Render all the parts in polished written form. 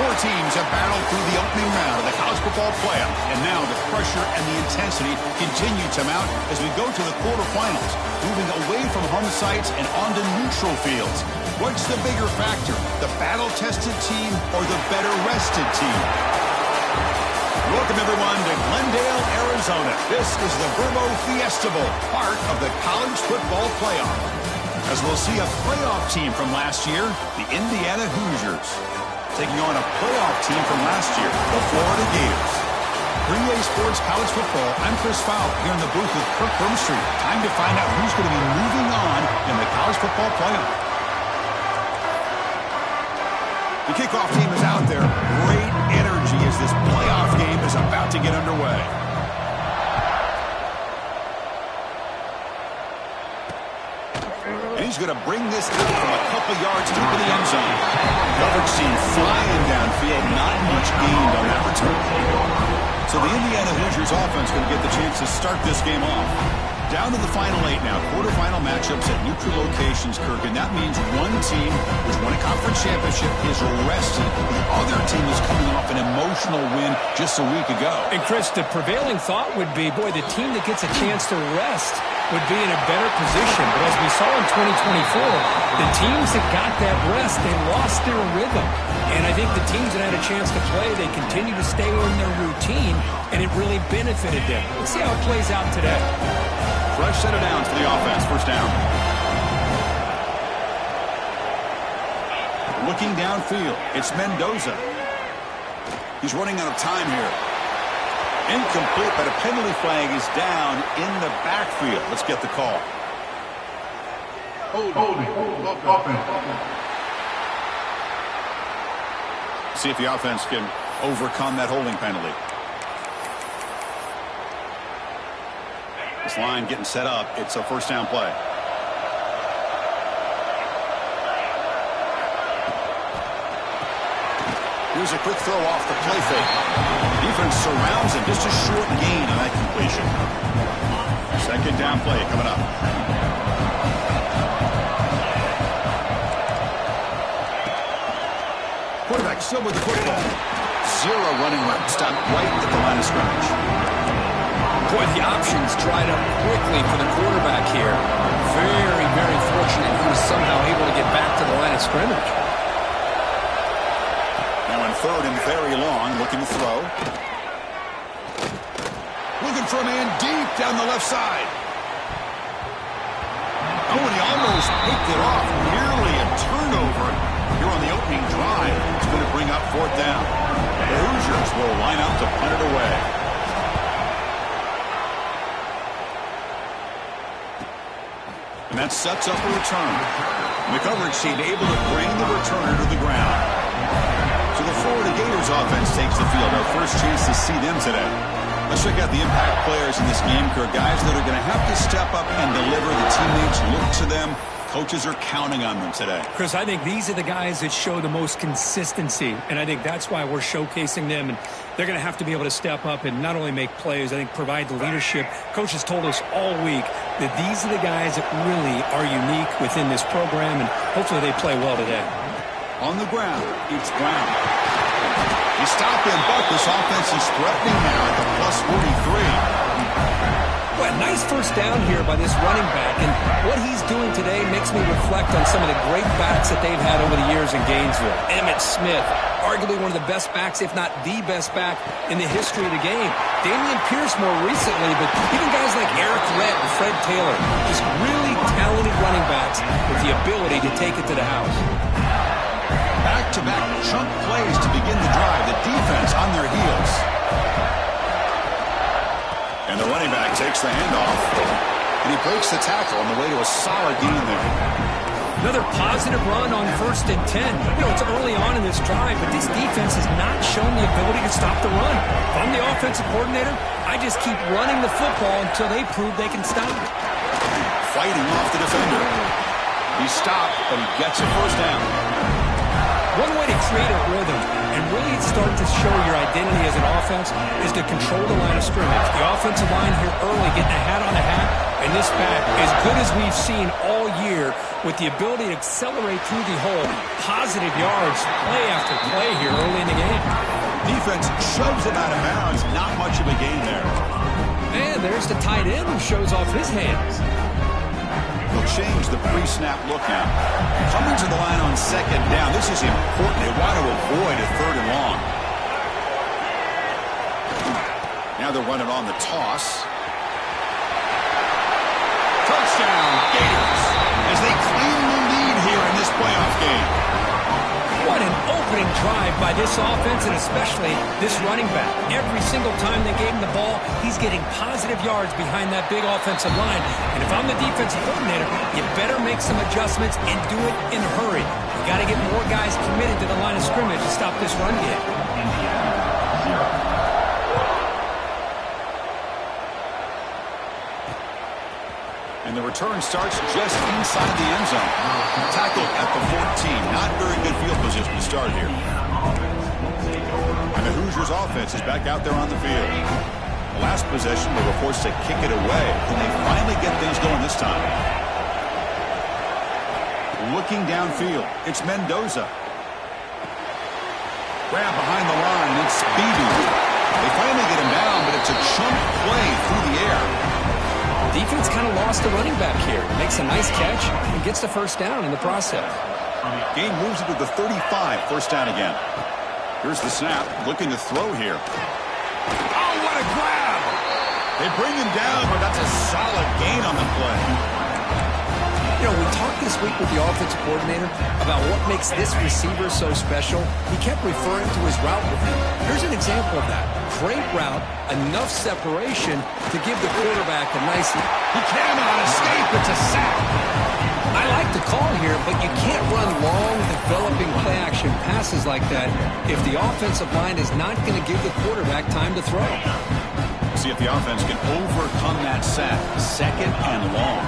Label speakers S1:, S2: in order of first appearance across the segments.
S1: Four teams have battled through the opening round of the college football playoff, and now the pressure and the intensity continue to mount as we go to the quarterfinals, moving away from home sites and onto neutral fields. What's the bigger factor, the battle-tested team or the better-rested team? Welcome, everyone, to Glendale, Arizona. This is the Verbo Fiesta Bowl, part of the college football playoff. As we'll see a playoff team from last year, the Indiana Hoosiers, taking on a playoff team from last year, the Florida Gators. For EA Sports College Football, I'm Chris Fowler here in the booth with Kirk Broomstreet. Time to find out who's going to be moving on in the college football playoff. The kickoff team is out there. Great energy as this playoff game is about to get underway. And he's going to bring this out from a couple yards deep in the end zone. Coverage team flying downfield, not much gained on that return. So the Indiana Hoosiers offense going to get the chance to start this game off. Down to the final 8 now. Quarterfinal matchups at neutral locations, Kirk. And that means one team which won a conference championship is rested. The other team is coming off an emotional win just a week ago.
S2: And, Chris, the prevailing thought would be, boy, the team that gets a chance to rest would be in a better position. But as we saw in 2024, the teams that got that rest, they lost their rhythm. And I think the teams that had a chance to play, they continue to stay in their routine, and it really benefited them. Let's see how it plays out today.
S1: Fresh set of downs for the offense. First down. Looking downfield, it's Mendoza. He's running out of time here. Incomplete, but a penalty flag is down in the backfield. Let's get the call. See if the offense can overcome that holding penalty. This line getting set up. It's a first down play. Here's a quick throw off the play fake. Defense surrounds him. Just a short gain on that completion. Second down play coming up. Quarterback still with the football. Zero running room. Stopped right at the line of scrimmage.
S2: Boy, the options dried up quickly for the quarterback here. Very, very fortunate he was somehow able to get back to the line of scrimmage.
S1: Now in third and very long, looking to throw. Looking for a man deep down the left side. Oh, and he almost picked it off. Nearly a turnover here on the opening drive. It's going to bring up fourth down. The Hoosiers will line up to punt it away. And that sets up a return. And the coverage team able to bring the returner to the ground. So the Florida Gators offense takes the field. Our first chance to see them today. Let's check out the impact players in this game, Kirk. Guys that are going to have to step up and deliver. The teammates look to them. Coaches are counting on them today.
S2: Chris, I think these are the guys that show the most consistency, and I think that's why we're showcasing them, and they're going to have to be able to step up and not only make plays, I think provide the leadership. Coaches told us all week that these are the guys that really are unique within this program, and hopefully they play well today.
S1: On the ground, it's Brown. He stopped him, but this offense is threatening now at the plus 43.
S2: Well, nice first down here by this running back, and what he's doing today makes me reflect on some of the great backs that they've had over the years in Gainesville. Emmitt Smith, arguably one of the best backs, if not the best back in the history of the game. Damian Pierce more recently, but even guys like Eric Lett and Fred Taylor, just really talented running backs with the ability to take it to the house.
S1: Back-to-back chunk plays to begin the drive. The defense on their heels. And the running back takes the handoff. And he breaks the tackle on the way to a solid gain there.
S2: Another positive run on 1st and 10. You know, it's early on in this drive, but this defense has not shown the ability to stop the run. If I'm the offensive coordinator, I just keep running the football until they prove they can stop it.
S1: Fighting off the defender. He stopped, but he gets a first down.
S2: One way to create a rhythm, and really that start to show your identity as an offense is to control the line of scrimmage. The offensive line here early getting a hat on a hat, and this back, as good as we've seen all year, with the ability to accelerate through the hole, positive yards, play after play here early in the game.
S1: Defense shoves him out of bounds. Not much of a gain there.
S2: And there's the tight end who shows off his hands.
S1: They'll change the pre-snap look now. Coming to the line on second down. This is important. They want to avoid a third and long. Now they're running on the toss. Touchdown, Gators, as they claim the lead here in this playoff game.
S2: What an opening drive by this offense, and especially this running back. Every single time they gave him the ball, he's getting positive yards behind that big offensive line. And if I'm the defensive coordinator, you better make some adjustments and do it in a hurry. You got to get more guys committed to the line of scrimmage to stop this run game.
S1: And the return starts just inside the end zone. Tackled at the 14. Not very good field position to start here. And the Hoosiers offense is back out there on the field. The last possession, they were forced to kick it away. Can they finally get things going this time? Looking downfield, it's Mendoza. Grab behind the line, it's Speedy. They finally get him down, but it's a chunk play through the air.
S2: Defense kind of lost the running back here. Makes a nice catch and gets the first down in the process.
S1: Game moves it to the 35, first down again. Here's the snap, looking to throw here. Oh, what a grab! They bring him down, but that's a solid gain on the play.
S2: You know, we talked this week with the offensive coordinator about what makes this receiver so special. He kept referring to his route with him. Here's an example of that. Great route, enough separation to give the quarterback a nice...
S1: He cannot escape. It's a sack.
S2: I like the call here, but you can't run long, developing play-action passes like that if the offensive line is not going to give the quarterback time to throw.
S1: See if the offense can overcome that sack. Second and long.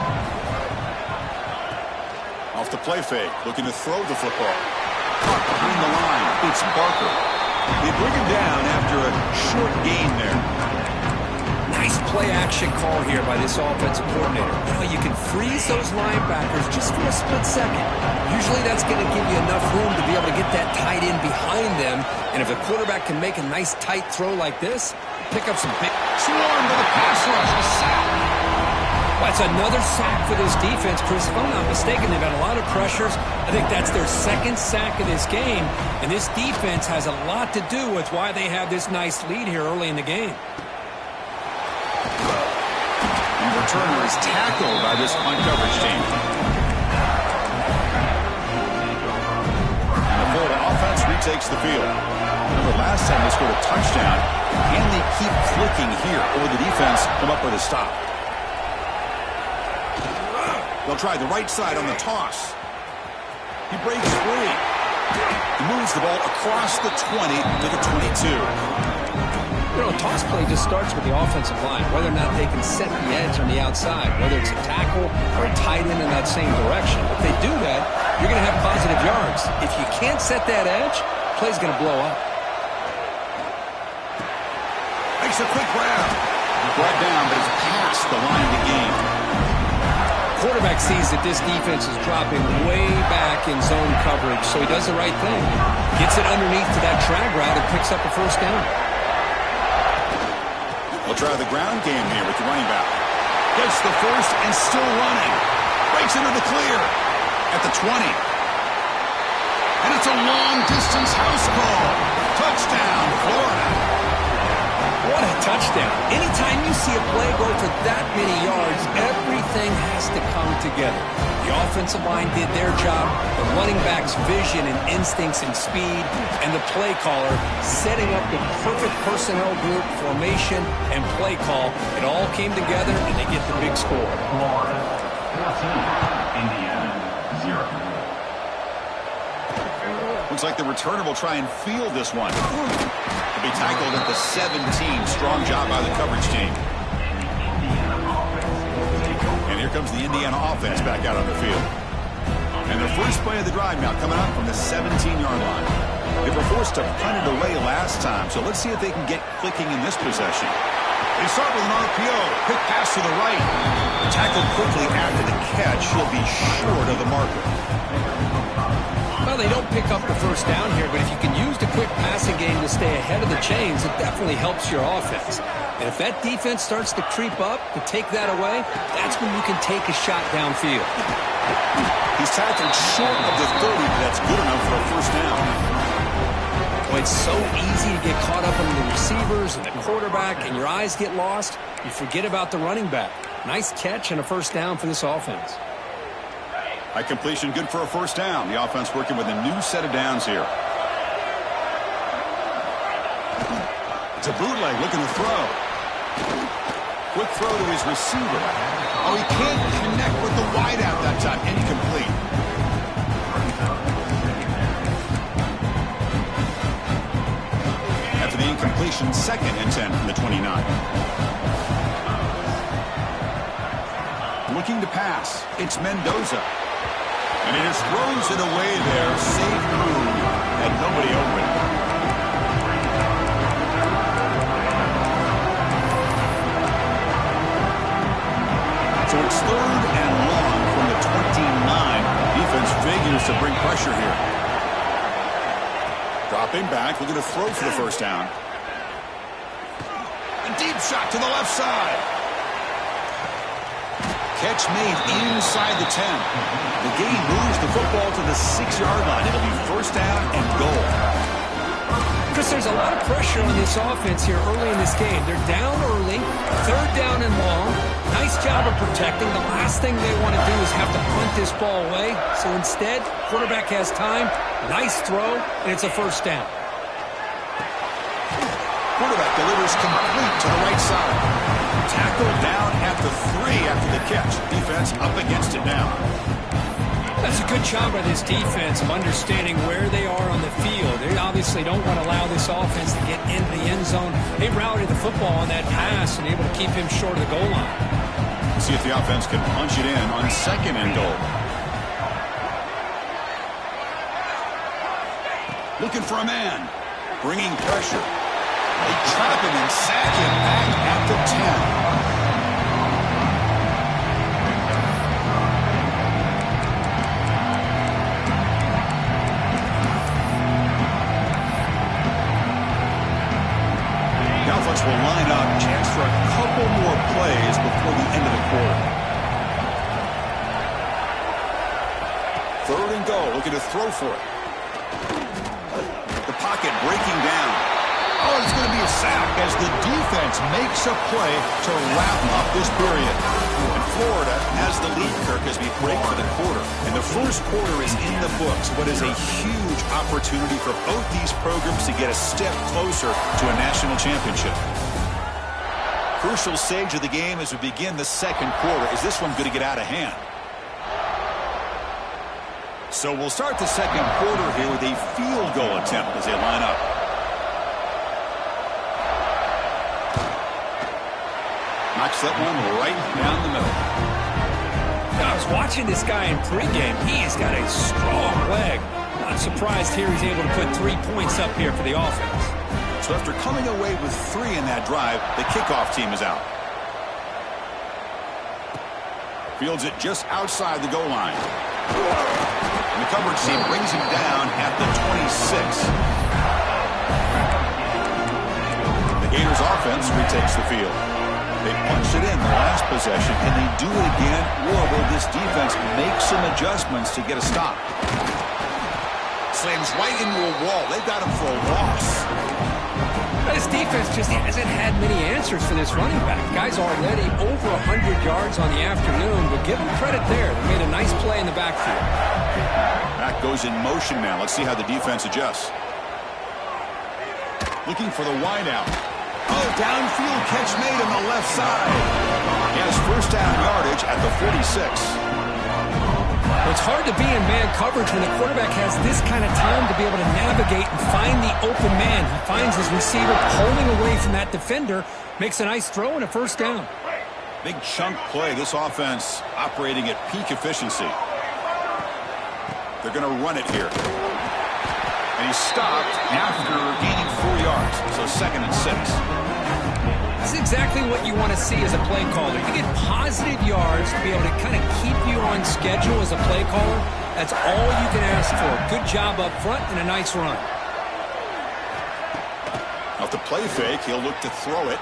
S1: Off the play fake, looking to throw the football. Caught behind the line. It's Barker. They bring him down after a short gain there.
S2: Nice play-action call here by this offensive coordinator. You know, you can freeze those linebackers just for a split second. Usually that's going to give you enough room to be able to get that tight end behind them. And if the quarterback can make a nice tight throw like this, pick up some big...
S1: Swarm to the pass rush. A sack.
S2: That's another sack for this defense, Chris. If I'm not mistaken, they've had a lot of pressures. I think that's their second sack of this game. And this defense has a lot to do with why they have this nice lead here early in the game.
S1: And the returner is tackled by this punt coverage team. And the Florida offense retakes the field. Remember, last time they scored a touchdown. Can they keep clicking here, or will the defense come up with a stop? They'll try the right side on the toss. He breaks free. He moves the ball across the 20 to the 22.
S2: You know, a toss play just starts with the offensive line, whether or not they can set the edge on the outside, whether it's a tackle or a tight end in that same direction. If they do that, you're going to have positive yards. If you can't set that edge, play's going to blow up.
S1: Makes a quick grab. Brought down, but it's past the line of the game.
S2: Quarterback sees that this defense is dropping way back in zone coverage, so he does the right thing. Gets it underneath to that drag route and picks up a first down.
S1: We'll try the ground game here with the running back. Gets the first and still running. Breaks into the clear at the 20. And it's a long-distance house call. Touchdown, Florida.
S2: What a touchdown. Anytime you see a play go for that many yards, everything has to come together. The offensive line did their job, the running back's vision and instincts and speed, and the play caller setting up the perfect personnel group, formation, and play call. It all came together, and they get the big score.
S3: Florida 14, Indiana 0.
S1: Looks like the returner will try and field this one. Be tackled at the 17. Strong job by the coverage team. And here comes the Indiana offense back out on the field. And their first play of the drive now coming up from the 17-yard line. They were forced to punt it away last time, so let's see if they can get clicking in this possession. They start with an RPO. Quick pass to the right. Tackled quickly after the catch. He'll be short of the marker.
S2: Well, they don't pick up the first down here, but if you can use the quick passing game to stay ahead of the chains, it definitely helps your offense. And if that defense starts to creep up, to take that away, that's when you can take a shot downfield.
S1: He's tackled short of the 30, but that's good enough for a first down.
S2: Well, it's so easy to get caught up on the receivers and the quarterback, and your eyes get lost. You forget about the running back. Nice catch and a first down for this offense.
S1: High completion, good for a first down. The offense working with a new set of downs here. It's a bootleg, looking to throw. Quick throw to his receiver. Oh, he can't connect with the wideout that time. Incomplete. After the incompletion, 2nd and 10 from the 29. Looking to pass. It's Mendoza. And he just throws it away there. Safe move. And nobody open. So it's 3rd and long from the 29. Defense figures to bring pressure here. Dropping back, looking to throw for the first down. A deep shot to the left side. Catch made inside the 10. The gain moves the football to the 6-yard line. It'll be first down and goal.
S2: Chris, there's a lot of pressure on this offense here early in this game. They're down early, 3rd down and long. Nice job of protecting. The last thing they want to do is have to punt this ball away. So instead, quarterback has time. Nice throw, and it's a first down.
S1: Quarterback delivers complete to the right side. Tackled down at the 3 after the catch. Defense up against it now.
S2: That's a good job by this defense of understanding where they are on the field. They obviously don't want to allow this offense to get into the end zone. They routed the football on that pass and able to keep him short of the goal line.
S1: See if the offense can punch it in on 2nd and goal. Looking for a man. Bringing pressure. They trap him and sack him back at the 10. The offense will line up. Chance for a couple more plays before the end of the quarter. 3rd and goal. Looking to throw for it. The pocket breaking down. Oh, it's going to be a sack as the defense makes a play to wrap up this period. And Florida has the lead, Kirk, as we break for the quarter. And the first quarter is in the books. What is a huge opportunity for both these programs to get a step closer to a national championship. Crucial stage of the game as we begin the 2nd quarter. Is this one going to get out of hand? So we'll start the 2nd quarter here with a field goal attempt as they line up. Knocks that one right down the middle.
S2: I was watching this guy in pregame. He's got a strong leg. Not surprised here he's able to put 3 points up here for the offense.
S1: So after coming away with 3 in that drive, the kickoff team is out. Fields it just outside the goal line. And the coverage team brings him down at the 26. The Gators offense retakes the field. They punched it in the last possession. Can they do it again? Or will this defense make some adjustments to get a stop? Slams right into a wall. They've got him for a loss.
S2: This defense just hasn't had many answers for this running back. Guy's already over 100 yards on the afternoon, but give him credit there. They made a nice play in the backfield.
S1: Back goes in motion now. Let's see how the defense adjusts. Looking for the wideout. Oh, downfield catch made on the left side. He has first down yardage at the 46.
S2: It's hard to be in man coverage when the quarterback has this kind of time to be able to navigate and find the open man. He finds his receiver pulling away from that defender, makes a nice throw and a first down.
S1: Big chunk play. This offense operating at peak efficiency. They're going to run it here. And And he's stopped after gaining 4 yards. So 2nd and 6.
S2: That's exactly what you want to see as a play caller. You get positive yards to be able to kind of keep you on schedule as a play caller. That's all you can ask for. Good job up front and a nice run.
S1: Off the play fake, he'll look to throw it.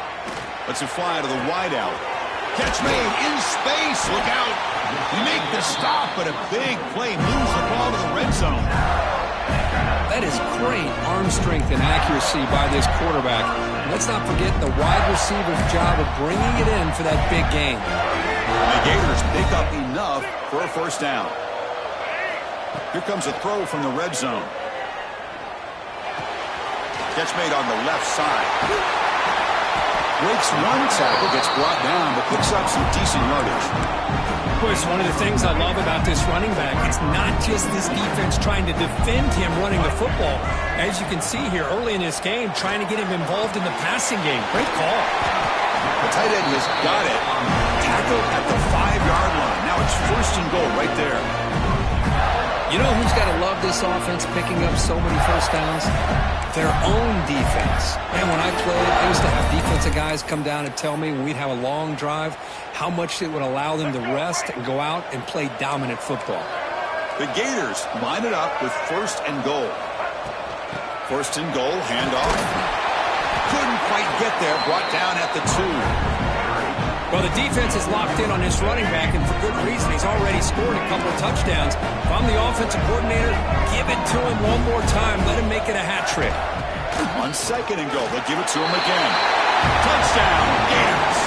S1: Lets it fly to the wideout. Catch made in space. Look out. You make the stop, but a big play moves the ball to the red zone.
S2: That is great arm strength and accuracy by this quarterback. Let's not forget the wide receiver's job of bringing it in for that big gain.
S1: The Gators pick up enough for a 1st down. Here comes a throw from the red zone. Catch made on the left side. Breaks one tackle, gets brought down, but picks up some decent yardage.
S2: Of course, one of the things I love about this running back, it's not just this defense trying to defend him running the football. As you can see here early in this game, trying to get him involved in the passing game. Great call.
S1: The tight end has got it. Tackled at the 5-yard line. Now it's 1st and goal right there.
S2: You know who's got to love this offense picking up so many 1st downs? Their own defense. And when I played, I used to have defensive guys come down and tell me when we'd have a long drive how much it would allow them to rest and go out and play dominant football.
S1: The Gators line it up with 1st and goal. 1st and goal, handoff. Couldn't quite get there, brought down at the 2.
S2: Well, the defense is locked in on this running back, and for good reason. He's already scored a couple of touchdowns. If I'm the offensive coordinator, give it to him one more time. Let him make it a hat trick.
S1: On 2nd and goal, they'll give it to him again. Touchdown, Gators.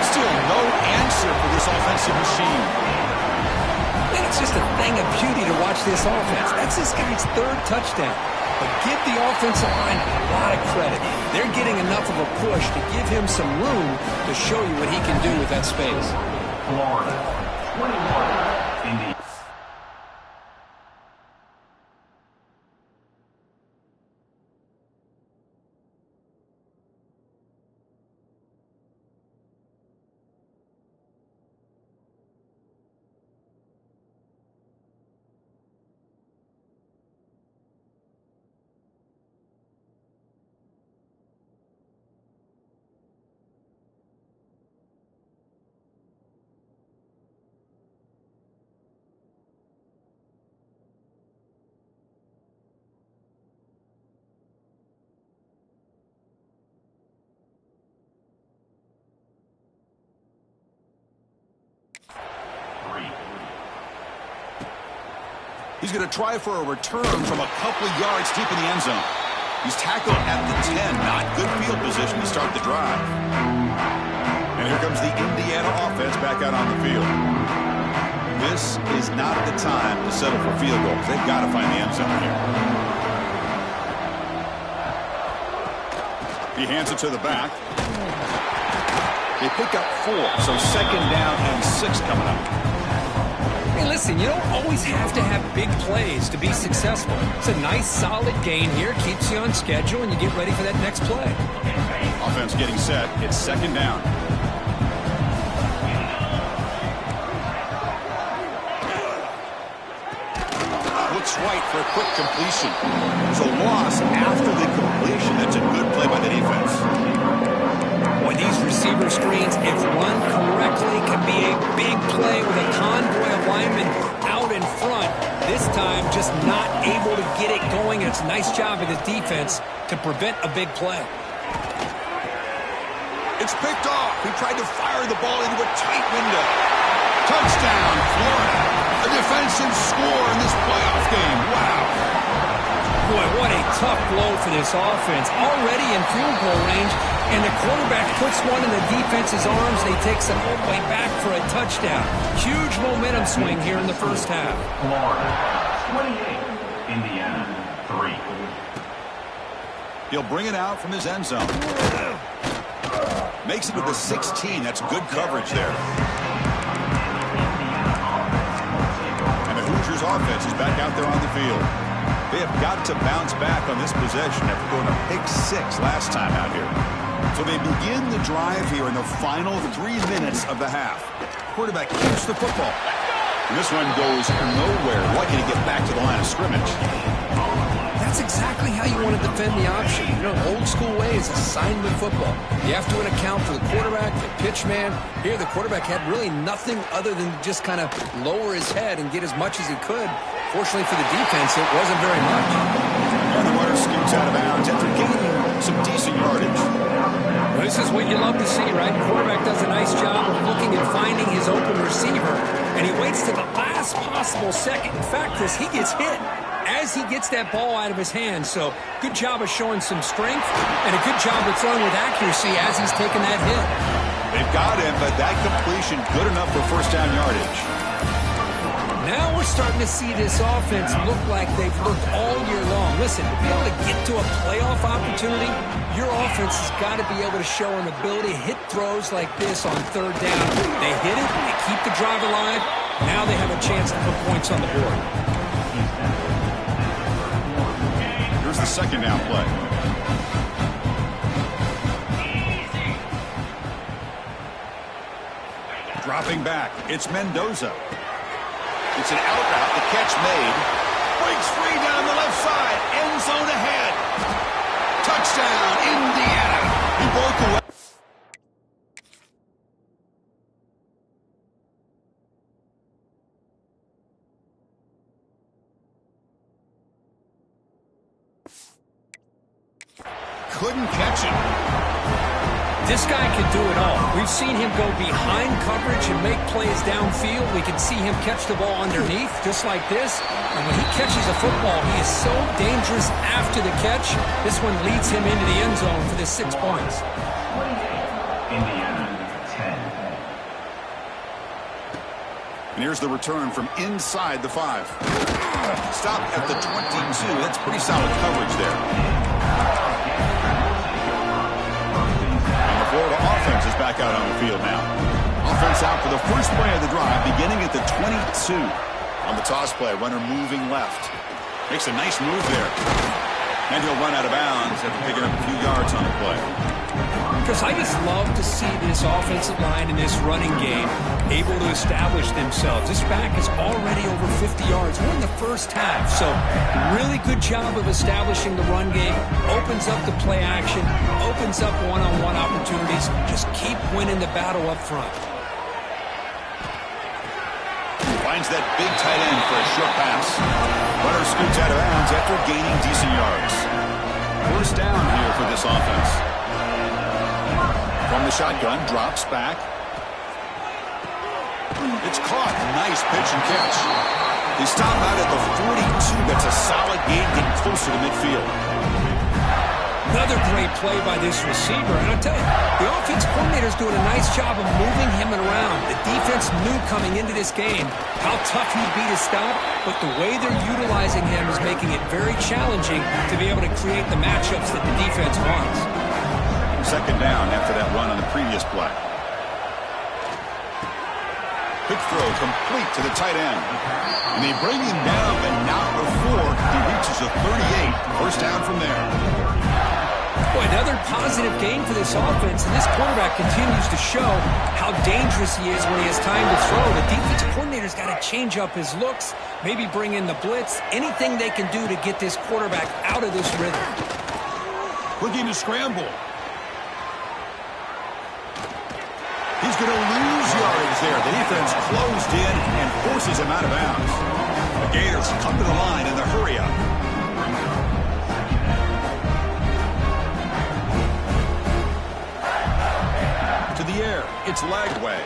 S1: Still no answer for this offensive machine.
S2: And it's just a thing of beauty to watch this offense. That's this guy's 3rd touchdown. But give the offensive line a lot of credit. They're getting enough of a push to give him some room to show you what he can do with that space.
S3: Florida, 21, Indy.
S1: He's going to try for a return from a couple of yards deep in the end zone. He's tackled at the 10. Not good field position to start the drive. And here comes the Indiana offense back out on the field. This is not the time to settle for field goals. They've got to find the end zone here. He hands it to the back. They pick up 4, so 2nd down and 6 coming up.
S2: Hey, listen, you don't always have to have big plays to be successful. It's a nice, solid gain here. Keeps you on schedule, and you get ready for that next play.
S1: Offense getting set. It's 2nd down. Looks right for a quick completion. It's a loss after the completion. That's a good play by the defense.
S2: Boy, these receiver screens, if run correctly, can be a big play with a convoy of linemen out in front. This time, just not able to get it going. It's a nice job of the defense to prevent a big play.
S1: It's picked off. He tried to fire the ball into a tight window. Touchdown, Florida. A defensive score in this playoff game. Wow.
S2: Boy, what a tough blow for this offense. Already in field goal range, and the quarterback puts one in the defense's arms, and he takes it all the way back for a touchdown. Huge momentum swing here in the 1st half.
S3: Florida, 28, Indiana, 3.
S1: He'll bring it out from his end zone. Makes it to the 16. That's good coverage there. And the Hoosiers offense is back out there on the field. They have got to bounce back on this possession after going a pick 6 last time out here. So they begin the drive here in the final 3 minutes of the half. Quarterback keeps the football. And this one goes nowhere. Lucky to get back to the line of scrimmage.
S2: That's exactly defend the option. You know, old school way is assignment football. You have to account for the quarterback, the pitch man. Here, the quarterback had really nothing other than just kind of lower his head and get as much as he could. Fortunately for the defense, it wasn't very much.
S1: And the runner scoots out of bounds after gaining some decent yardage.
S2: Well, this is what you love to see, right? The quarterback does a nice job of looking and finding his open receiver, and he waits to the last possible second. In fact, he gets hit as he gets that ball out of his hands. So good job of showing some strength and a good job of throwing with accuracy as he's taking that hit.
S1: They've got him, but that completion good enough for first down yardage.
S2: Now we're starting to see this offense look like they've looked all year long. Listen, to be able to get to a playoff opportunity, your offense has got to be able to show an ability to hit throws like this on third down. They hit it, they keep the drive alive. Now they have a chance to put points on the board.
S1: Here's the second down play. Dropping back, it's Mendoza. It's an out route, the catch made. Breaks free down the left side, end zone ahead. Touchdown, Indiana. He broke away. Couldn't catch it.
S2: This guy can do it all. We've seen him go behind coverage and make plays downfield. We can see him catch the ball underneath, just like this. And when he catches a football, he is so dangerous after the catch. This one leads him into the end zone for the 6 points.
S3: Indiana, 10.
S1: And here's the return from inside the 5. Stop at the 22. That's pretty solid coverage there. Florida offense is back out on the field now. Offense out for the first play of the drive, beginning at the 22. On the toss play, runner moving left. Makes a nice move there. And he'll run out of bounds after picking up a few yards on the play.
S2: Because I just love to see this offensive line in this running game able to establish themselves. This back is already over 50 yards. We're in the first half, so really good job of establishing the run game. Opens up the play action, opens up one-on-one opportunities. Just keep winning the battle up front.
S1: Finds that big tight end for a short pass. Runner scoots out of bounds after gaining decent yards. First down here for this offense. From the shotgun, drops back. It's caught. Nice pitch and catch. They stop out at the 42. That's a solid gain, getting closer to midfield.
S2: Another great play by this receiver. And I'll tell you, the offense coordinator's doing a nice job of moving him around. The defense knew coming into this game how tough he'd be to stop, but the way they're utilizing him is making it very challenging to be able to create the matchups that the defense wants.
S1: Second down after that run on the previous play. Quick throw complete to the tight end. And they bring him down, but not before he reaches the 38. First down from there.
S2: Boy, another positive game for this offense, and this quarterback continues to show how dangerous he is when he has time to throw. The defensive coordinator's got to change up his looks, maybe bring in the blitz, anything they can do to get this quarterback out of this rhythm.
S1: Looking to scramble. He's going to lose yardage there. The defense closed in and forces him out of bounds. The Gators come to the line in the hurry up. To the air, it's Lagway.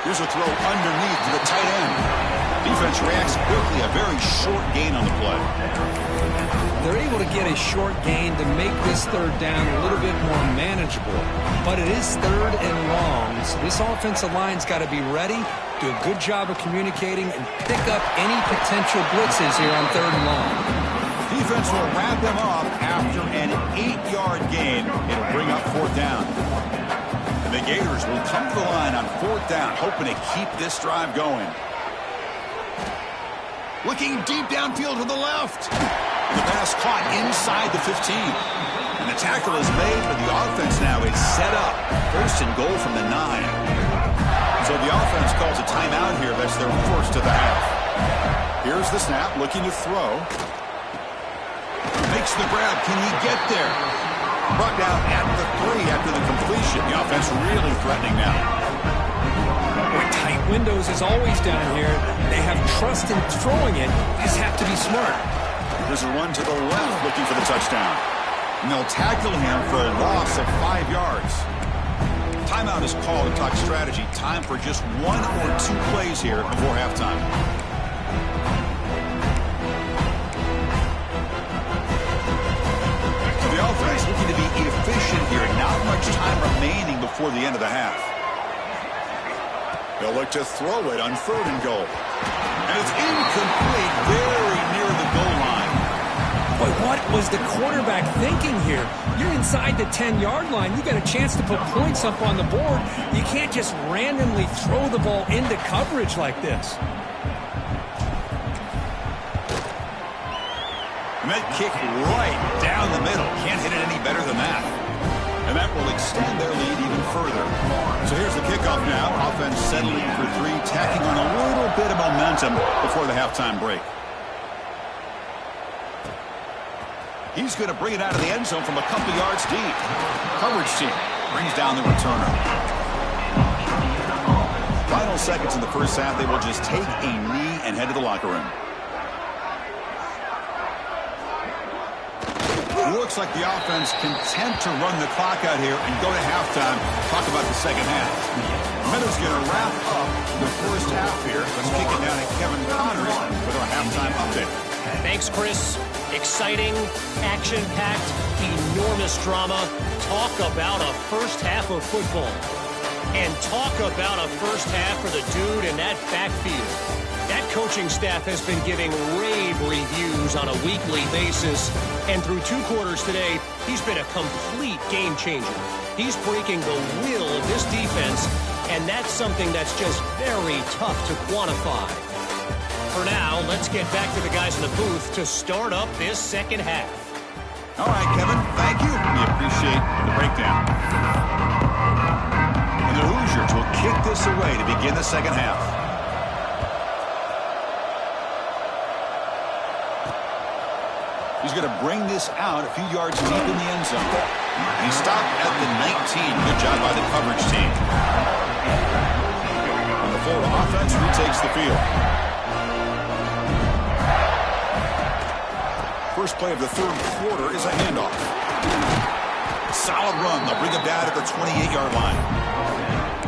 S1: Here's a throw underneath to the tight end. Defense reacts quickly, a very short gain on the play.
S2: They're able to get a short gain to make this third down a little bit more manageable. But it is third and long, so this offensive line's got to be ready, do a good job of communicating, and pick up any potential blitzes here on third and long.
S1: Defense will wrap them up after an 8-yard gain. It'll bring up fourth down. And the Gators will come to the line on fourth down, hoping to keep this drive going. Looking deep downfield to the left. The pass caught inside the 15. And the tackle is made, but the offense now is set up. First and goal from the 9. So the offense calls a timeout here. That's their first of the half. Here's the snap, looking to throw. Makes the grab. Can he get there? Brought down at the 3 after the completion. The offense really threatening now.
S2: Tight windows is always down here. They have trust in throwing it. You just have to be smart.
S1: There's a run to the left looking for the touchdown. And they'll tackle him for a loss of 5 yards. Timeout is called to talk strategy. Time for just 1 or 2 plays here before halftime. The offense looking to be efficient here. Not much time remaining before the end of the half. They'll look to throw it on 3rd and goal. And it's incomplete, very near the goal line.
S2: Boy, what was the quarterback thinking here? You're inside the 10-yard line. You got a chance to put points up on the board. You can't just randomly throw the ball into coverage like this.
S1: And that kick right down the middle. Can't hit it any better than that. And that will extend their lead even further. So here's the kickoff now. Offense settling for 3, tacking on a little bit of momentum before the halftime break. He's going to bring it out of the end zone from a couple yards deep. Coverage team brings down the returner. Final seconds in the first half. They will just take a knee and head to the locker room. Looks like the offense content to run the clock out here and go to halftime. Talk about the second half. Meadows going to wrap up the first half here. Let's kick it down to Kevin Connors with our halftime update.
S4: Thanks, Chris. Exciting, action-packed, enormous drama. Talk about a first half of football. And talk about a first half for the dude in that backfield. That coaching staff has been giving rave reviews on a weekly basis. And through 2 quarters today, he's been a complete game changer. He's breaking the will of this defense, and that's something that's just very tough to quantify. For now, let's get back to the guys in the booth to start up this second half.
S1: All right, Kevin, thank you. We appreciate the breakdown. And the Hoosiers will kick this away to begin the second half. He's going to bring this out a few yards deep in the end zone. He stopped at the 19. Good job by the coverage team. And the Florida offense retakes the field. First play of the 3rd quarter is a handoff. Solid run. They'll bring him down at the 28-yard line.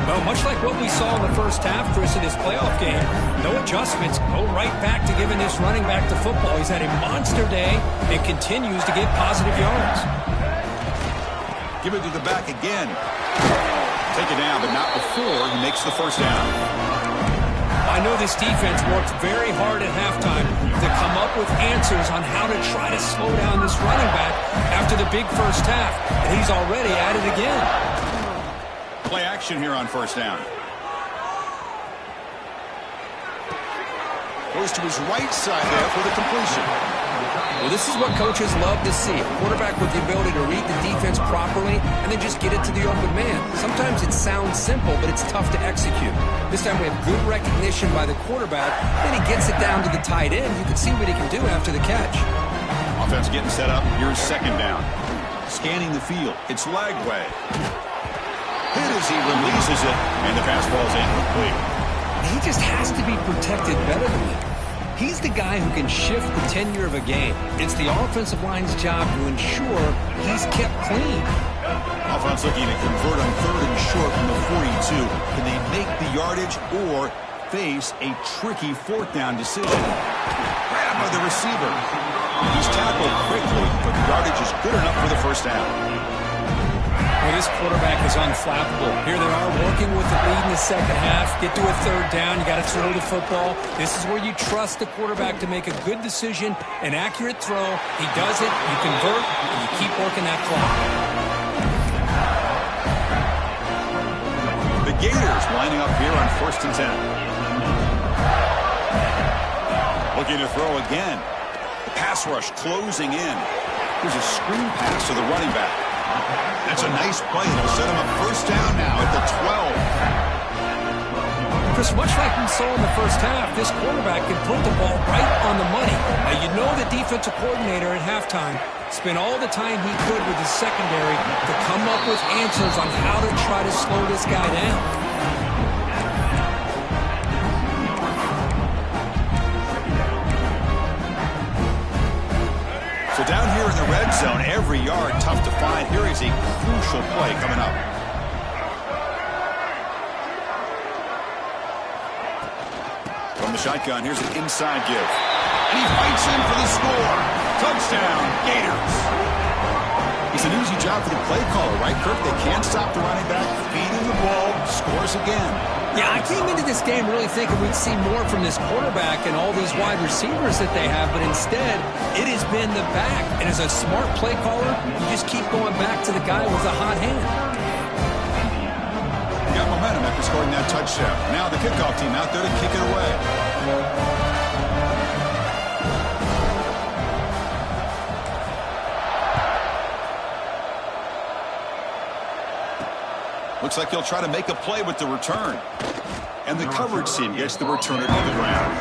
S2: Well, much like what we saw in the first half, Chris, in this playoff game, no adjustments, go right back to giving this running back to football. He's had a monster day and continues to get positive yards.
S1: Give it to the back again. Take it down, but not before he makes the first down.
S2: I know this defense worked very hard at halftime to come up with answers on how to try to slow down this running back after the big first half, and he's already at it again.
S1: Play action here on first down. Goes to his right side there for the completion.
S2: Well, this is what coaches love to see. A quarterback with the ability to read the defense properly and then just get it to the open man. Sometimes it sounds simple, but it's tough to execute. This time we have good recognition by the quarterback. Then he gets it down to the tight end. You can see what he can do after the catch.
S1: Offense getting set up. Here's second down. Scanning the field. It's Lagway. Hit as he releases it, and the pass ball's incomplete.
S2: He just has to be protected better than that. He's the guy who can shift the tenure of a game. It's the offensive line's job to ensure he's kept clean.
S1: Offense looking to convert on 3rd and short from the 42. Can they make the yardage or face a tricky 4th down decision? Grab by the receiver. He's tackled quickly, but the yardage is good enough for the first down.
S2: Well, this quarterback is unflappable. Here they are working with the lead in the second half. Get to a 3rd down. You got to throw the football. This is where you trust the quarterback to make a good decision, an accurate throw. He does it, you convert, and you keep working that clock.
S1: The Gators lining up here on 1st and 10. Looking to throw again. The pass rush closing in. Here's a screen pass to the running back. That's a nice play. It'll set him up first down now at the 12.
S2: Chris, much like we saw in the first half, this quarterback can put the ball right on the money. Now, you know the defensive coordinator at halftime Spent all the time he could with his secondary to come up with answers on how to try to slow this guy down.
S1: So down here in the red zone, every yard tough to find. Here is a crucial play coming up. From the shotgun, here's an inside give. And he fights in for the score. Touchdown, Gators. It's an easy job for the play caller, right, Kirk? They can't stop the running back, feed him the ball, scores again.
S2: Yeah, I came into this game really thinking we'd see more from this quarterback and all these wide receivers that they have, but instead, it has been the back. And as a smart play caller, you just keep going back to the guy with the hot hand.
S1: Got momentum after scoring that touchdown. Now the kickoff team out there to kick it away. Looks like he'll try to make a play with the return. And the coverage team gets the returner to the ground.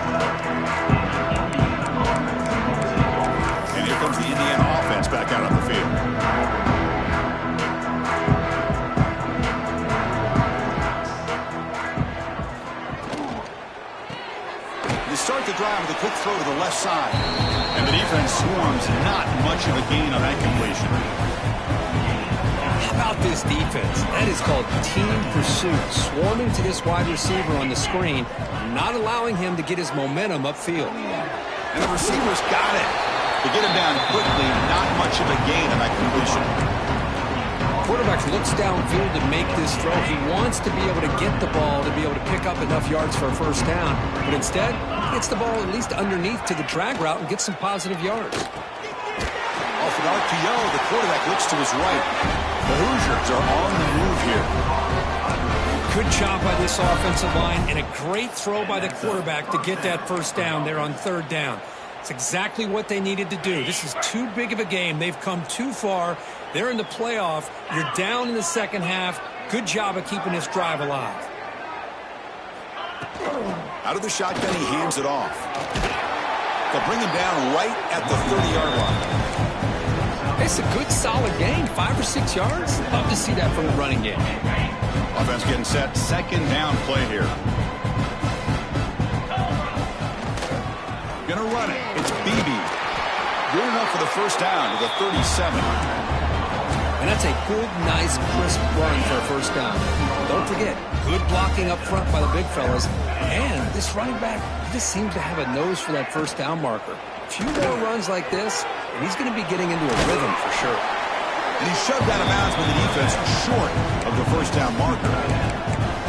S1: And here comes the Indiana offense back out on the field. They start the drive with a quick throw to the left side. And the defense swarms, not much of a gain on that completion.
S2: How about this defense? That is called team pursuit. Swarming to this wide receiver on the screen, not allowing him to get his momentum upfield.
S1: And the receivers got it. They get him down quickly, not much of a gain on that completion.
S2: Quarterback looks downfield to make this throw. He wants to be able to get the ball to be able to pick up enough yards for a first down. But instead, he gets the ball at least underneath to the drag route and gets some positive yards.
S1: Off an RPO, the quarterback looks to his right. The Hoosiers are on the move here.
S2: Good job by this offensive line and a great throw by the quarterback to get that first down there on third down. It's exactly what they needed to do. This is too big of a game. They've come too far. They're in the playoff. You're down in the second half. Good job of keeping this drive alive.
S1: Out of the shotgun, he hands it off. They'll bring him down right at the 30-yard line.
S2: It's a good, solid game. 5 or 6 yards. Love to see that from the running game.
S1: Offense getting set. Second down play here. Gonna run it. It's Beebe. Good enough for the first down to the 37.
S2: And that's a good, nice, crisp run for a first down. Don't forget, good blocking up front by the big fellas. And this running back just seems to have a nose for that first down marker. A few more runs like this, and he's going to be getting into a rhythm for sure.
S1: And he's shoved out of bounds by the defense short of the first down marker.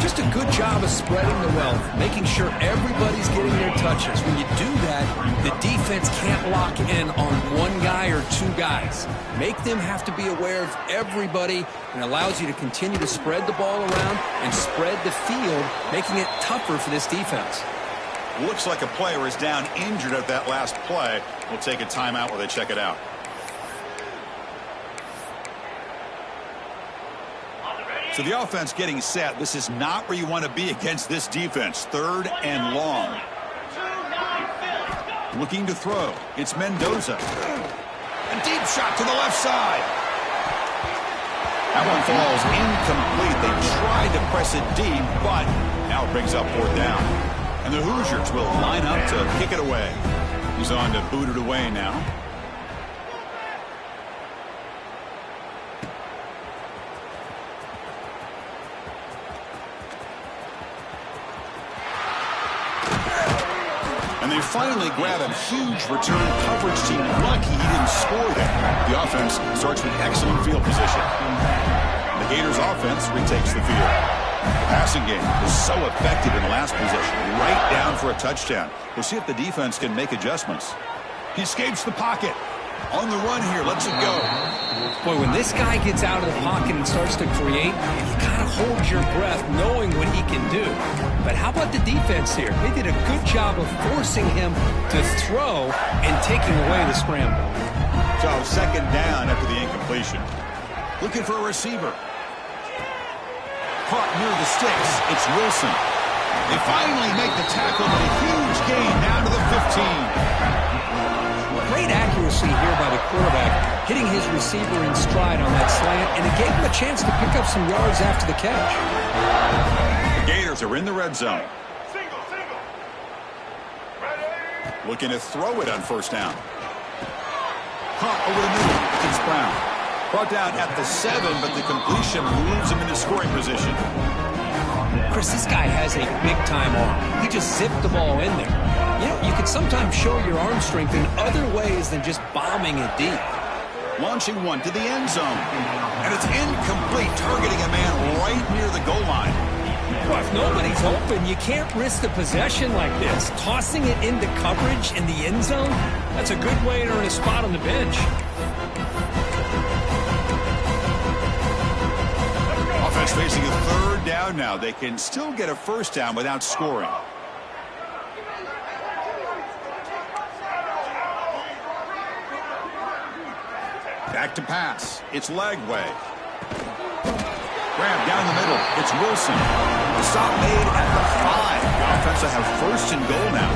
S2: Just a good job of spreading the wealth, making sure everybody's getting their touches. When you do that, the defense can't lock in on one guy or two guys. Make them have to be aware of everybody, and allows you to continue to spread the ball around and spread the field, making it tougher for this defense.
S1: Looks like a player is down injured at that last play. We'll take a timeout while they check it out. So the offense getting set. This is not where you want to be against this defense. Third and long. Looking to throw. It's Mendoza. A deep shot to the left side. That one falls incomplete. They tried to press it deep, but now it brings up fourth down. And the Hoosiers will line up to kick it away. He's on to boot it away now. And they finally grab a huge return. Coverage team lucky he didn't score there. The offense starts with excellent field position. The Gators offense retakes the field. The passing game was so effective in the last possession. Right down for a touchdown. We'll see if the defense can make adjustments. He escapes the pocket. On the run here, lets it go.
S2: Boy, when this guy gets out of the pocket and starts to create, you kind of hold your breath knowing what he can do. But how about the defense here? They did a good job of forcing him to throw and taking away the scramble.
S1: So second down after the incompletion. Looking for a receiver. Caught near the sticks. It's Wilson. They finally make the tackle, but a huge gain down to the 15.
S2: Great accuracy here by the quarterback. hitting his receiver in stride on that slant, and it gave him a chance to pick up some yards after the catch.
S1: The Gators are in the red zone. Looking to throw it on first down. Caught over the middle. It's Brown. Brought down at the 7, but the completion moves him into scoring position.
S2: Chris, this guy has a big-time arm. He just zipped the ball in there. You know, you can sometimes show your arm strength in other ways than just bombing it deep.
S1: Launching one to the end zone. And it's incomplete, targeting a man right near the goal line.
S2: Well, if nobody's open, you can't risk the possession like this. Tossing it into coverage in the end zone, that's a good way to earn a spot on the bench.
S1: Offense facing a third down now. They can still get a first down without scoring. Back to pass. It's Lagway. Grab down the middle. It's Wilson. The stop made at the 5. The offense will have first and goal now.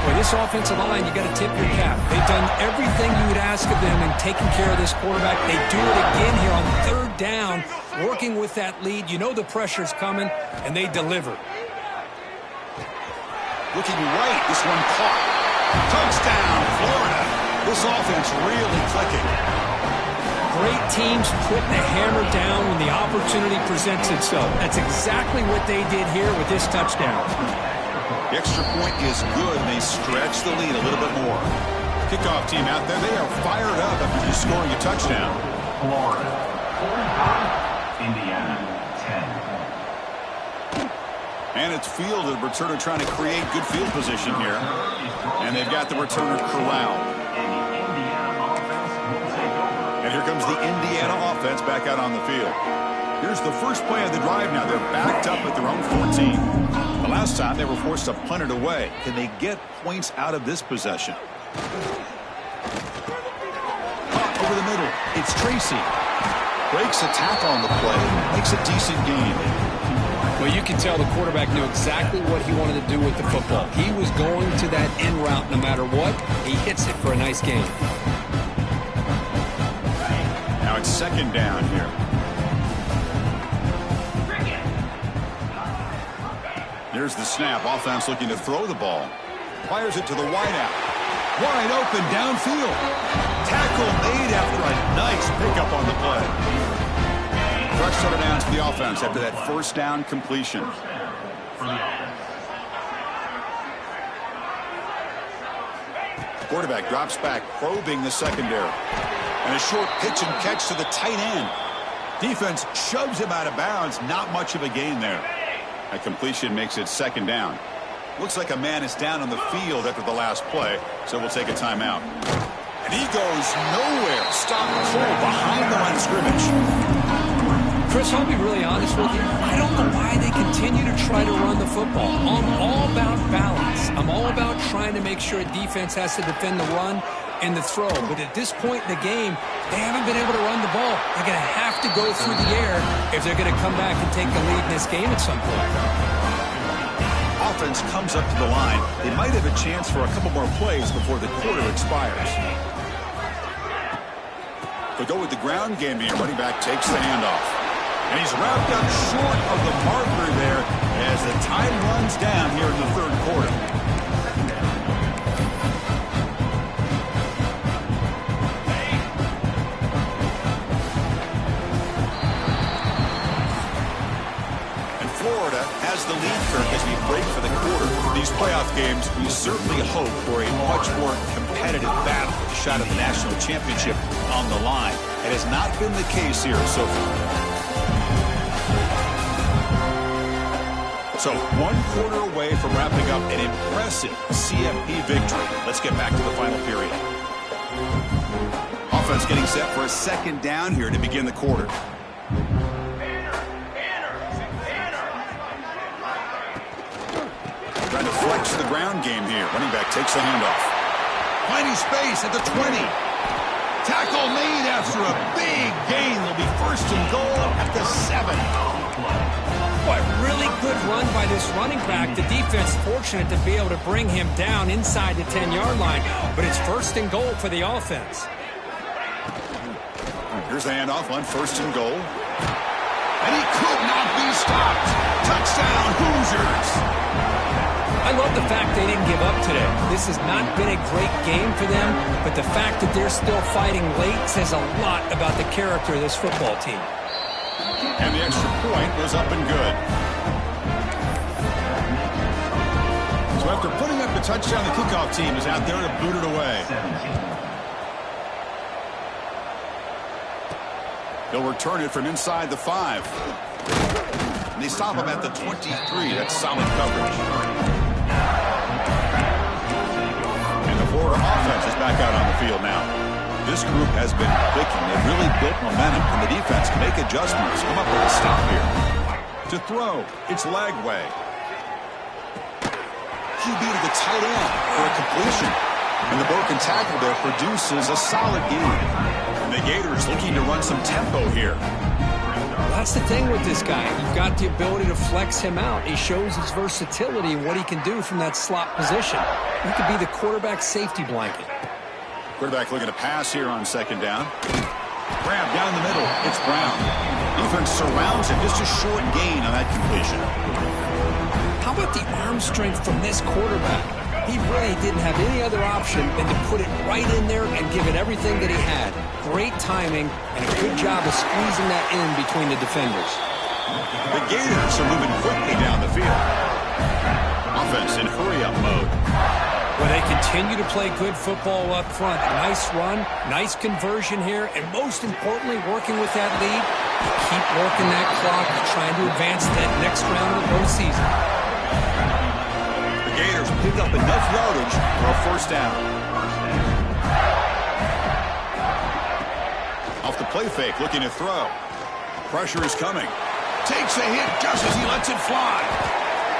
S2: Boy, this offensive line, you got to tip your cap. They've done everything you would ask of them in taking care of this quarterback. They do it again here on third down, working with that lead. You know the pressure's coming, and they deliver.
S1: Looking right. This one caught. Touchdown, Florida. This offense really clicking.
S2: Great teams put the hammer down when the opportunity presents itself. That's exactly what they did here with this touchdown.
S1: The extra point is good, and they stretch the lead a little bit more. Kickoff team out there, they are fired up after just scoring a touchdown.
S3: Florida 45, Indiana 10.
S1: And it's fielded. The returner trying to create good field position here. And they've got the returner corralled. And here comes the Indiana offense back out on the field. Here's the first play of the drive now. They're backed up at their own 14. The last time they were forced to punt it away. Can they get points out of this possession? Over the middle. It's Tracy. Breaks a tackle on the play. Makes a decent gain.
S2: Well, you can tell the quarterback knew exactly what he wanted to do with the football. He was going to that end route no matter what. He hits it for a nice gain.
S1: Now it's second down here. There's the snap. Offense looking to throw the ball. Fires it to the wideout. Wide open downfield. Tackle made after a nice pickup on the play. Fresh set of downs for the offense after that first down completion. Quarterback drops back, probing the secondary. And a short pitch and catch to the tight end. Defense shoves him out of bounds. Not much of a gain there. A completion makes it second down. Looks like a man is down on the field after the last play, so we'll take a timeout. And he goes nowhere. Stop cold behind the line of scrimmage.
S2: Chris, I'll be really honest with you. I don't know why they continue to try to run the football. I'm all about balance. I'm all about trying to make sure a defense has to defend the run and the throw. But at this point in the game, they haven't been able to run the ball. They're going to have to go through the air if they're going to come back and take the lead in this game at some point.
S1: Offense comes up to the line. They might have a chance for a couple more plays before the quarter expires. They go with the ground game here. Running back takes the handoff. And he's wrapped up short of the marker there as the time runs down here in the third quarter. And Florida has the lead, Kirk, as we break for the quarter. These playoff games, we certainly hope for a much more competitive battle. A shot at the national championship on the line. It has not been the case here so far. So, 1 quarter away from wrapping up an impressive CFP victory. Let's get back to the final period. Offense getting set for a second down here to begin the quarter. Trying to flex the ground game here. Running back takes the handoff. Finding space at the 20. Tackle made after a big gain. They'll be first and goal at the 7.
S2: What really good run by this running back. The defense fortunate to be able to bring him down inside the 10-yard line, but it's first and goal for the offense.
S1: Here's the handoff on 1st and goal. And he could not be stopped. Touchdown, Hoosiers.
S2: I love the fact they didn't give up today. This has not been a great game for them, but the fact that they're still fighting late says a lot about the character of this football team.
S1: And the extra point was up and good. So after putting up the touchdown, the kickoff team is out there to boot it away. They'll return it from inside the 5. And they stop him at the 23. That's solid coverage. And the Florida offense is back out on the field now. This group has been clicking. They've really built momentum, and the defense can make adjustments. Come up with a stop here. To throw, it's Lagway. QB to the tight end for a completion. And the broken tackle there produces a solid gain. And the Gators looking to run some tempo here.
S2: That's the thing with this guy. You've got the ability to flex him out. He shows his versatility and what he can do from that slot position. He could be the quarterback safety blanket.
S1: Quarterback looking to pass here on 2nd down. Grab down the middle. It's Brown. Defense surrounds him. Just a short gain on that completion.
S2: How about the arm strength from this quarterback? He really didn't have any other option than to put it right in there and give it everything that he had. Great timing and a good job of squeezing that in between the defenders.
S1: The Gators are moving quickly down the field. Offense in hurry-up mode.
S2: Well, they continue to play good football up front. Nice run, nice conversion here, and most importantly, working with that lead, keep working that clock, trying to advance that next round of the postseason.
S1: The Gators pick up enough yardage for a 1st down. Off the play fake, looking to throw. Pressure is coming. Takes a hit just as he lets it fly.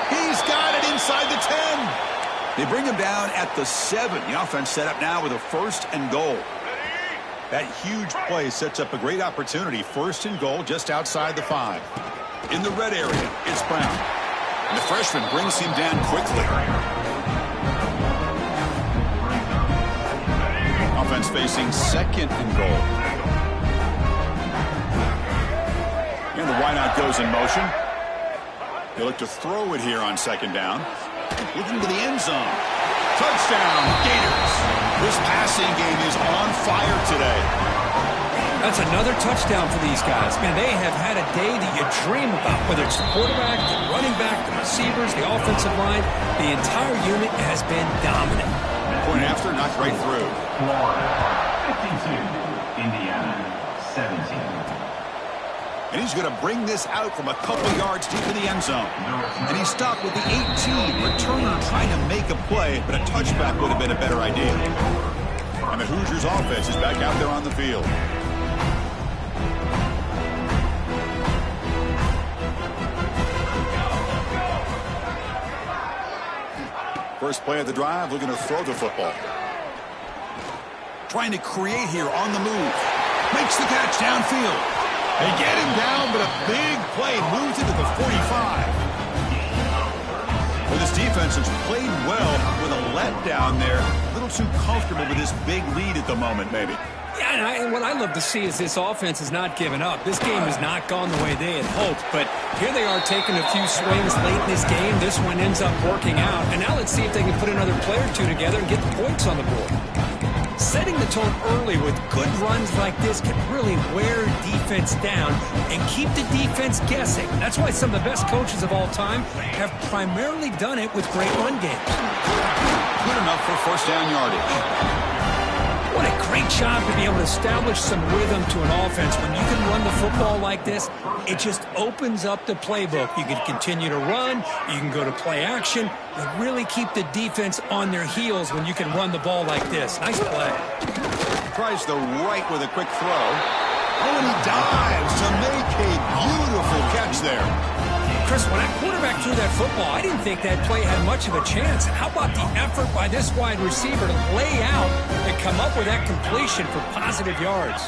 S1: He's got it inside the 10. They bring him down at the 7. The offense set up now with a 1st and goal. That huge play sets up a great opportunity. 1st and goal just outside the 5. In the red area, it's Brown. And the freshman brings him down quickly. Offense facing 2nd and goal. And the wideout goes in motion. They look to throw it here on 2nd down. Looking to the end zone. Touchdown, Gators. This passing game is on fire today.
S2: That's another touchdown for these guys. Man, they have had a day that you dream about, whether it's the quarterback, the running back, the receivers, the offensive line. The entire unit has been dominant.
S1: Point after, knocked right through.
S3: Florida 52, Indiana 17.
S1: And he's going to bring this out from a couple yards deep in the end zone. And he stopped with the 18, returning, trying to make a play, but a touchback would have been a better idea. And the Hoosiers offense is back out there on the field. First play of the drive, looking to throw the football. Trying to create here on the move. Makes the catch downfield. They get him down, but a big play moves into the 45. Well, this defense has played well with a letdown there. A little too comfortable with this big lead at the moment, maybe.
S2: Yeah, and what I love to see is this offense has not given up. This game has not gone the way they had hoped, but here they are taking a few swings late in this game. This one ends up working out, and now let's see if they can put another play or two together and get the points on the board. Setting the tone early with good runs like this can really wear defense down and keep the defense guessing. That's why some of the best coaches of all time have primarily done it with great run games.
S1: Good enough for 1st down yardage.
S2: What a great job to be able to establish some rhythm to an offense. When you can run the football like this, it just opens up the playbook. You can continue to run, you can go to play action, and really keep the defense on their heels when you can run the ball like this. Nice play.
S1: Tries the right with a quick throw. Oh, and he dives to make a beautiful catch there.
S2: Chris, when that quarterback threw that football, I didn't think that play had much of a chance. How about the effort by this wide receiver to lay out and come up with that completion for positive yards?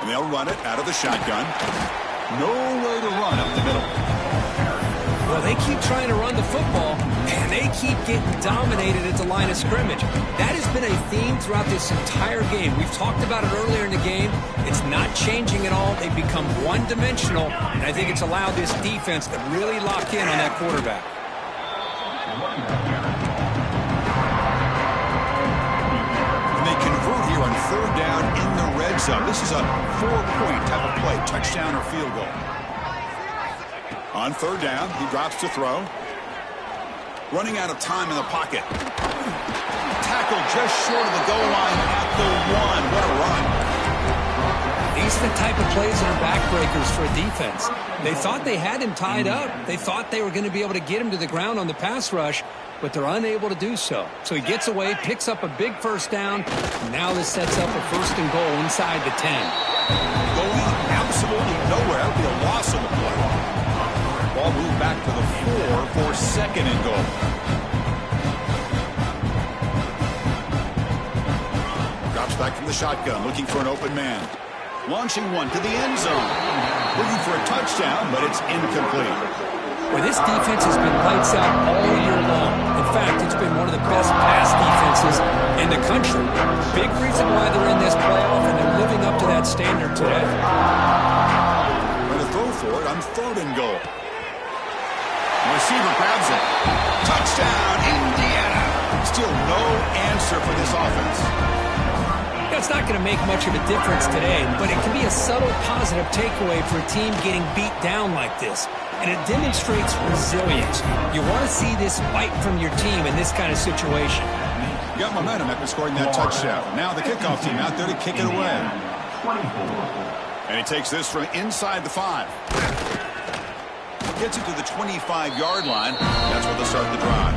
S1: And they'll run it out of the shotgun. Nowhere to run up the middle.
S2: Well, they keep trying to run the football, and they keep getting dominated at the line of scrimmage. That has been a theme throughout this entire game. We've talked about it earlier in the game. It's not changing at all. They've become one-dimensional, and I think it's allowed this defense to really lock in on that quarterback.
S1: And they convert here on third down in the red zone. This is a 4-point type of play, touchdown or field goal. On third down, he drops to throw. Running out of time in the pocket. Tackle just short of the goal line at the 1. What a run.
S2: These are the type of plays that are backbreakers for a defense. They thought they had him tied up. They thought they were going to be able to get him to the ground on the pass rush, but they're unable to do so. So he gets away, picks up a big first down. Now this sets up a 1st and goal inside the 10.
S1: Going absolutely nowhere. That would be a loss of the play. Ball moved back to the 4 for 2nd and goal. Drops back from the shotgun, looking for an open man. Launching one to the end zone. Looking for a touchdown, but it's incomplete.
S2: Well, this defense has been lights out all year long. In fact, it's been one of the best pass defenses in the country. Big reason why they're in this playoff, and they're living up to that standard today.
S1: Going to throw for it on 3rd and goal. The receiver grabs it. Touchdown, Indiana. Still no answer for this offense.
S2: It's not going to make much of a difference today, but it can be a subtle positive takeaway for a team getting beat down like this. And it demonstrates resilience. You want to see this fight from your team in this kind of situation.
S1: You got momentum after scoring that touchdown. Now the kickoff team out there to kick it away. And he takes this from inside the 5. Gets it to the 25-yard line. That's where they'll start the drive.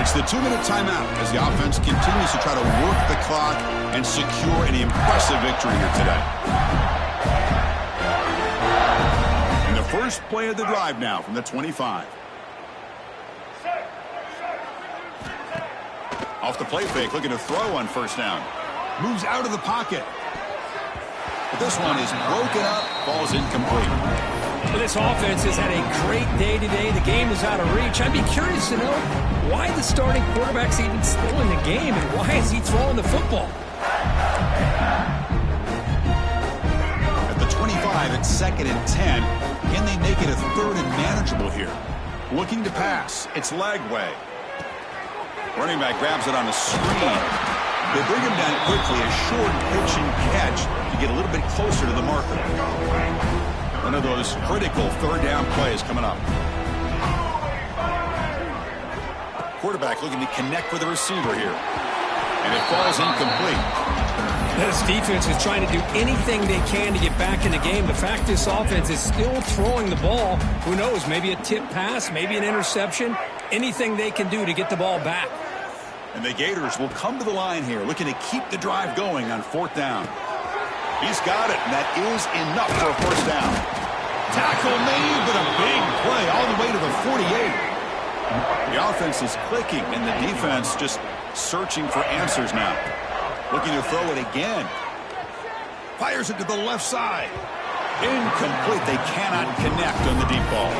S1: It's the 2-minute timeout as the offense continues to try to work the clock and secure an impressive victory here today. And the first play of the drive now from the 25. Off the play fake, looking to throw on 1st down. Moves out of the pocket. But this one is broken up, falls incomplete.
S2: Well, this offense has had a great day today. The game is out of reach. I'd be curious to know why the starting quarterback's even still in the game and why is he throwing the football?
S1: At the 25, it's 2nd and 10. Can they make it a 3rd and manageable here? Looking to pass. It's Lagway. Running back grabs it on a screen. They bring him down quickly. A short pitch and catch to get a little bit closer to the marker. One of those critical 3rd down plays coming up. Quarterback looking to connect with the receiver here. And it falls incomplete.
S2: This defense is trying to do anything they can to get back in the game. The fact this offense is still throwing the ball, who knows, maybe a tip pass, maybe an interception, anything they can do to get the ball back.
S1: And the Gators will come to the line here, looking to keep the drive going on 4th down. He's got it, and that is enough for a 1st down. Tackle made, but a big play all the way to the 48. The offense is clicking, and the defense just searching for answers now. Looking to throw it again. Fires it to the left side. Incomplete. They cannot connect on the deep ball.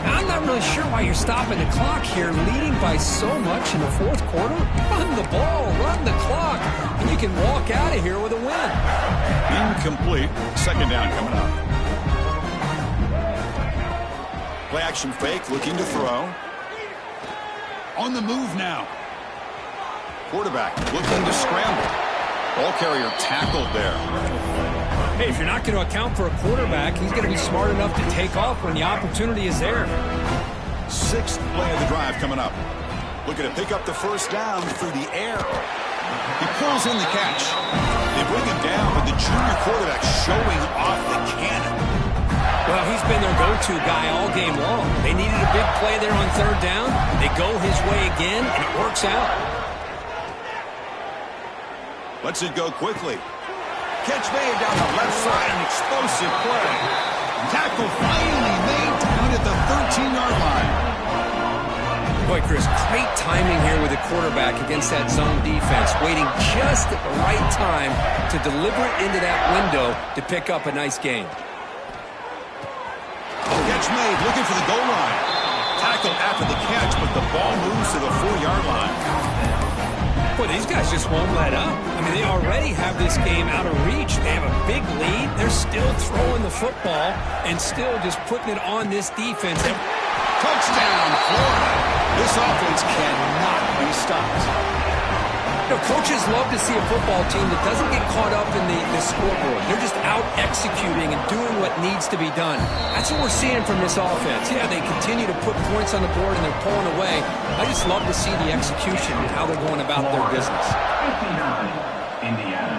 S2: I'm not really sure why you're stopping the clock here, leading by so much in the 4th quarter. Run the ball, run the clock, and you can walk out of here with a win.
S1: Incomplete. 2nd down coming up. Play action fake, looking to throw. On the move now. Quarterback looking to scramble. Ball carrier tackled there.
S2: Hey, if you're not going to account for a quarterback, he's going to be smart enough to take off when the opportunity is there.
S1: 6th play of the drive coming up. Looking to pick up the 1st down through the air. He pulls in the catch. They bring him down, but the junior quarterback showing off the cannon.
S2: Well, he's been their go-to guy all game long. They needed a big play there on 3rd down. They go his way again, and it works out.
S1: Lets it go quickly. Catch made down the left side, an explosive play. Tackle finally made down at the 13-yard line.
S2: Boy, Chris, great timing here with the quarterback against that zone defense, waiting just at the right time to deliver it into that window to pick up a nice gain.
S1: Catch made, looking for the goal line. tackle after the catch, but the ball moves to the 4-yard line.
S2: Well, these guys just won't let up. I mean, they already have this game out of reach. They have a big lead. They're still throwing the football and still just putting it on this defense.
S1: Touchdown, Florida. This offense cannot be stopped.
S2: You know, coaches love to see a football team that doesn't get caught up in the scoreboard. They're just out executing and doing what needs to be done. That's what we're seeing from this offense. Yeah, they continue to put points on the board and they're pulling away. I just love to see the execution and how they're going about their business.
S3: 59, Indiana,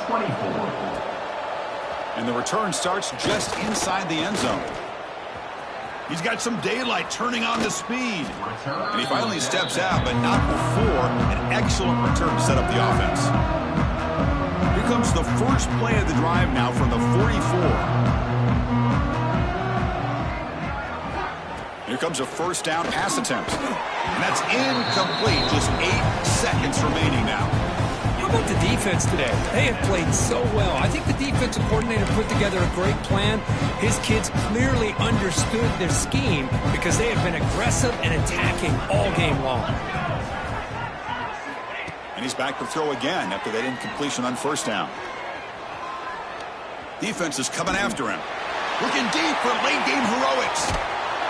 S3: 24.
S1: And the return starts just inside the end zone. He's got some daylight turning on the speed. And he finally steps out, but not before an excellent return to set up the offense. Here comes the first play of the drive now from the 44. Here comes a first down pass attempt. And that's incomplete. Just 8 seconds remaining now.
S2: How about the defense today? They have played so well. I think the defensive coordinator put together a great plan. His kids clearly understood their scheme because they have been aggressive and attacking all game long.
S1: And he's back to throw again after that incompletion on first down. Defense is coming after him. Looking deep for late game heroics.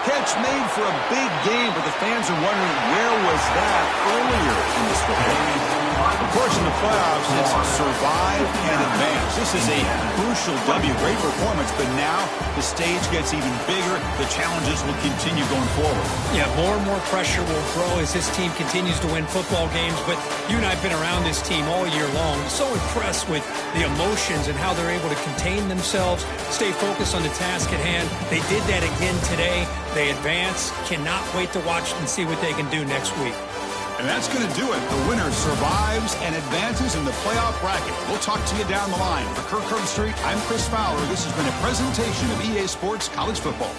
S1: Catch made for a big game, but the fans are wondering where was that earlier in this football. Of course, in the playoffs, it's survive and advance. This is a crucial W. Great performance, but now the stage gets even bigger. The challenges will continue going forward.
S2: Yeah, more and more pressure will grow as this team continues to win football games, but you and I have been around this team all year long. So impressed with the emotions and how they're able to contain themselves, stay focused on the task at hand. They did that again today. They advance. Cannot wait to watch and see what they can do next week.
S1: And that's going to do it. The winner survives and advances in the playoff bracket. We'll talk to you down the line. For Kirk Herbstreit, I'm Chris Fowler. This has been a presentation of EA Sports College Football.